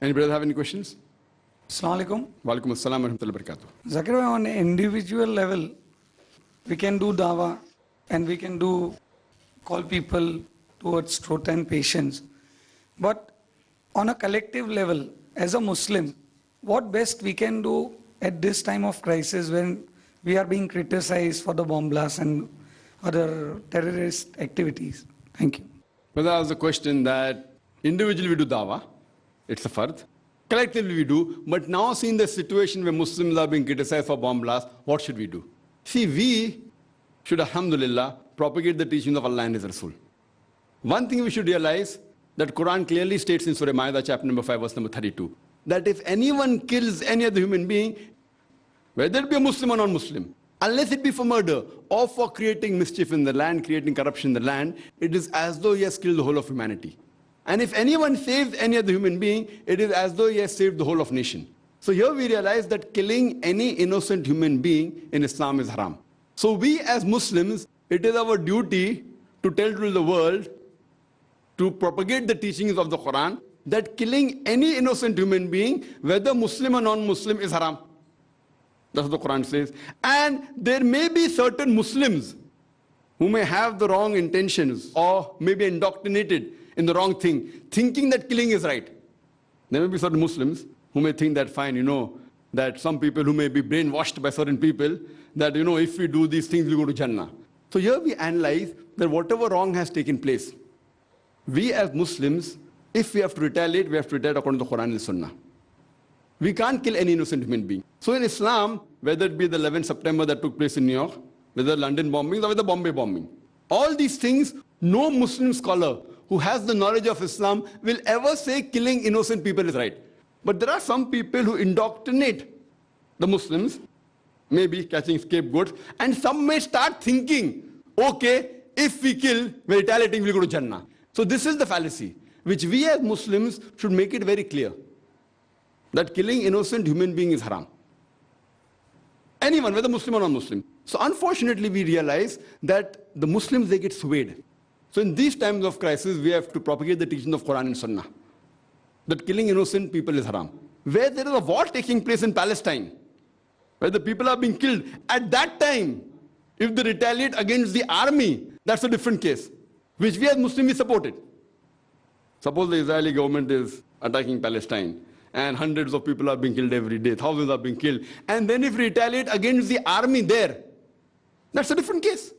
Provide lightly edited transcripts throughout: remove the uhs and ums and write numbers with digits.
Any brother have any questions? Assalamu alaikum. Walaikum assalam wa rahmatullahi wa barakatuh. Zakir bhai, on an individual level, we can do dawa and we can do call people towards truth and patience. But on a collective level, as a Muslim, what best we can do at this time of crisis when we are being criticized for the bomb blasts and other terrorist activities? Thank you. Brother asked the question that individually we do dawah, it's a fard. Collectively we do, but now seeing the situation where Muslims are being criticized for bomb blasts, what should we do? See, we should, alhamdulillah, propagate the teachings of Allah and His Rasul. One thing we should realize, that Quran clearly states in Surah Ma'idah, chapter number 5, verse number 32, that if anyone kills any other human being, whether it be a Muslim or non-Muslim, unless it be for murder or for creating mischief in the land, creating corruption in the land, it is as though he has killed the whole of humanity. And if anyone saves any other human being, it is as though he has saved the whole of nation. So here we realize that killing any innocent human being in Islam is haram. So we as Muslims, it is our duty to tell to the world, to propagate the teachings of the Quran, that killing any innocent human being, whether Muslim or non-Muslim, is haram. That's what the Quran says. And there may be certain Muslims who may have the wrong intentions or may be indoctrinated in the wrong thing, thinking that killing is right. There may be certain Muslims who may think that fine, that some people who may be brainwashed by certain people, that, if we do these things, we go to Jannah. So here we analyze that whatever wrong has taken place, we as Muslims, if we have to retaliate, we have to retaliate according to the Quran and Sunnah. We can't kill any innocent human being. So in Islam, whether it be the 11th September that took place in New York, whether London bombing or whether Bombay bombing, all these things, no Muslim scholar who has the knowledge of Islam will ever say killing innocent people is right. But there are some people who indoctrinate the Muslims, maybe catching scapegoats, and some may start thinking, okay, if we kill, we're retaliating, we'll go to Jannah. So this is the fallacy, which we as Muslims should make it very clear, that killing innocent human being is haram. Anyone, whether Muslim or non-Muslim. So unfortunately, we realize that the Muslims, they get swayed. So in these times of crisis, we have to propagate the teaching of Quran and Sunnah, that killing innocent people is haram. Where there is a war taking place in Palestine, where the people are being killed, at that time, if they retaliate against the army, that's a different case, which we as Muslims support it. Suppose the Israeli government is attacking Palestine, and hundreds of people are being killed every day, thousands are being killed, and then if we retaliate against the army there, that's a different case.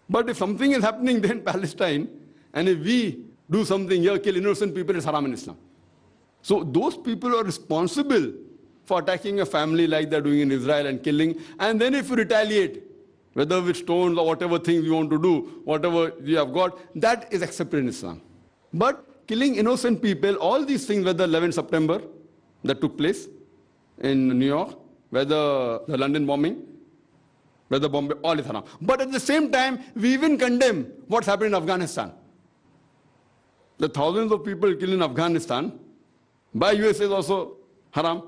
But if something is happening there in Palestine, and if we do something here, kill innocent people, it's haram in Islam. So those people are responsible for attacking a family like they're doing in Israel and killing, and then if we retaliate, whether with stones or whatever things we want to do, whatever we have got, that is accepted in Islam. But killing innocent people, all these things, whether 11th September that took place in New York, whether the London bombing, whether Bombay, all is haram. But at the same time, we even condemn what's happened in Afghanistan. The thousands of people killed in Afghanistan by USA is also haram.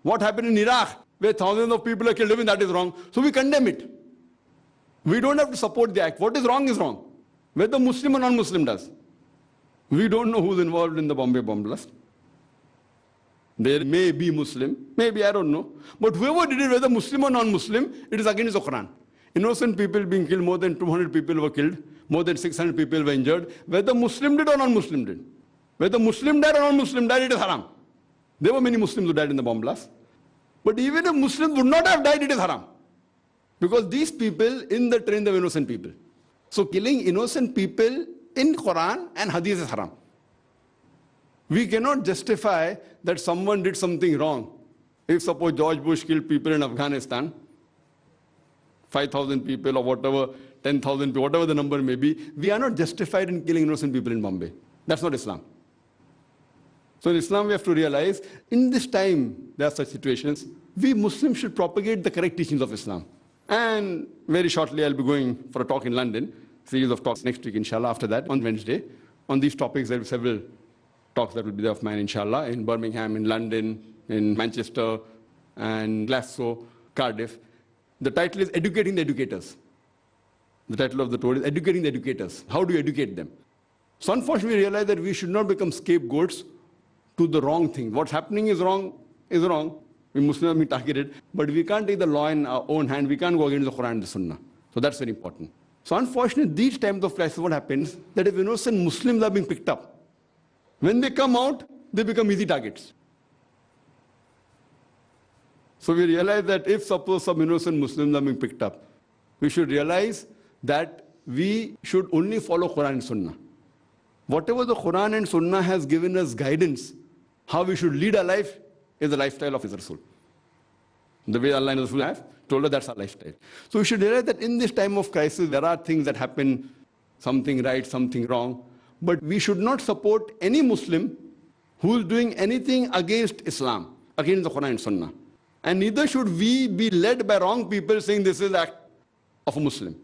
What happened in Iraq, where thousands of people are killed, even that is wrong. So we condemn it. We don't have to support the act. What is wrong, whether Muslim or non-Muslim does. We don't know who's involved in the Bombay bomb blast. There may be Muslim, maybe, I don't know. But whoever did it, whether Muslim or non-Muslim, it is against the Quran. Innocent people being killed, more than 200 people were killed, more than 600 people were injured, whether Muslim did or non-Muslim did. Whether Muslim died or non-Muslim died, it is haram. There were many Muslims who died in the bomb blast. But even if Muslims would not have died, it is haram. Because these people in the train, they were innocent people. So killing innocent people in Quran and Hadith is haram. We cannot justify that someone did something wrong. If suppose George Bush killed people in Afghanistan, 5,000 people or whatever, 10,000 people, whatever the number may be, we are not justified in killing innocent people in Bombay. That's not Islam. So in Islam, we have to realize, in this time, there are such situations, we Muslims should propagate the correct teachings of Islam. And very shortly, I'll be going for a talk in London, series of talks next week, inshallah, after that, on Wednesday. On these topics, there will be several talks that will be there of mine, inshallah, in Birmingham, in London, in Manchester, and Glasgow, Cardiff. The title is Educating the Educators. The title of the talk is Educating the Educators. How do you educate them? So unfortunately, we realize that we should not become scapegoats to the wrong thing. What's happening is wrong, is wrong. We Muslims are being targeted, but we can't take the law in our own hand. We can't go against the Quran and the Sunnah. So that's very important. So unfortunately, these times of crisis, what happens, that if innocent Muslims are being picked up, when they come out, they become easy targets. So we realize that if suppose some innocent Muslims are being picked up, we should realize that we should only follow Quran and Sunnah. Whatever the Quran and Sunnah has given us guidance, how we should lead our life is the lifestyle of His Rasul. The way Allah and Rasul have told us, that's our lifestyle. So we should realize that in this time of crisis, there are things that happen, something right, something wrong. But we should not support any Muslim who is doing anything against Islam, against the Quran and Sunnah. And neither should we be led by wrong people saying this is the act of a Muslim.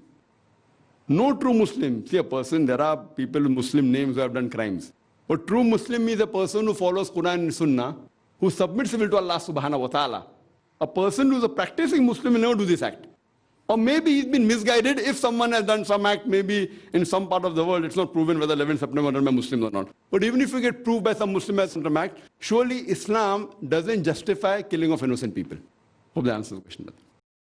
No true Muslim. See, a person, there are people with Muslim names who have done crimes. But true Muslim is a person who follows Quran and Sunnah, who submits will to Allah subhanahu wa ta'ala. A person who is a practicing Muslim will never do this act. Or maybe he's been misguided if someone has done some act, maybe in some part of the world, it's not proven whether 11 September was done by Muslims or not. But even if we get proved by some Muslim as some act, surely Islam doesn't justify killing of innocent people. Hope that answers the question.